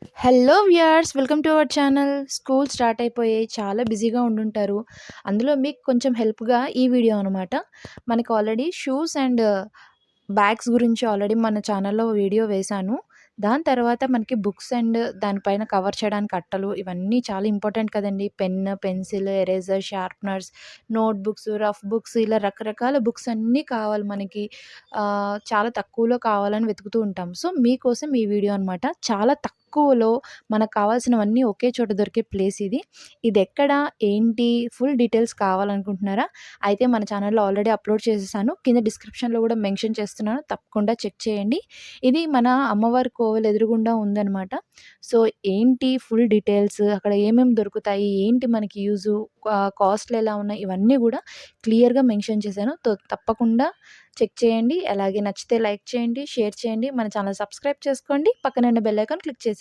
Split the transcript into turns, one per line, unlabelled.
Hello viewers, welcome to our channel. School start అయిపోయాయి. చాలా బిజీగా ఉండుంటారు. అందులో మీకు కొంచెం హెల్ప్‌గా ఈ వీడియో అనమాట. మనకు ఆల్రెడీ షూస్ అండ్ బ్యాగ్స్ గురించి ఆల్రెడీ మన ఛానల్‌లో వీడియో వేశాను. దాని తర్వాత మనకి బుక్స్ అండ్ దానిపైన కవర్ చేయడానికి అట్టలు ఇవన్నీ చాలా ఇంపార్టెంట్ కదండీ. Pen, pencil, eraser, sharpeners, note books, rough books ఇలా రకరకాల బుక్స్ అన్నీ కావాలి మనకి. చాలా తక్కువలో కావాలని వెతుకుతూ ఉంటాం. సో, మీకోసం ఈ వీడియో అనమాట. చాలా తక్కువలో మనకు కావాల్సినవన్నీ ఒకే చోట దొరికే ప్లేస్ ఇది. ఇదెక్కడ, ఏంటి, ఫుల్ డీటెయిల్స్ కావాలనుకుంటున్నారా? అయితే మన ఛానల్‌లో ఆల్రెడీ అప్‌లోడ్ చేసేసాను. కింద డిస్క్రిప్షన్‌లో కూడా మెన్షన్ చేస్తున్నాను. తప్పకుండా చెక్ చేయండి. ఇది మన అమ్మవారి కోవెల ఎదురుగుండా ఉందనమాట. సో, ఏంటి ఫుల్ డీటెయిల్స్, అక్కడ ఏమేమి దొరుకుతాయి, ఏంటి మనకి యూజు, కాస్ట్‌లు ఎలా ఉన్నాయి, ఇవన్నీ గూడా క్లియర్‌గా మెన్షన్ చేశాను. తప్పకుండా చెక్ చేయండి. అలాగే నచ్చితే లైక్ చేయండి, షేర్ చేయండి. మన ఛానల్ సబ్స్క్రైబ్ చేసుకోండి. పక్కనున్న బెల్ ఐకాన్ క్లిక్ చేసేయండి.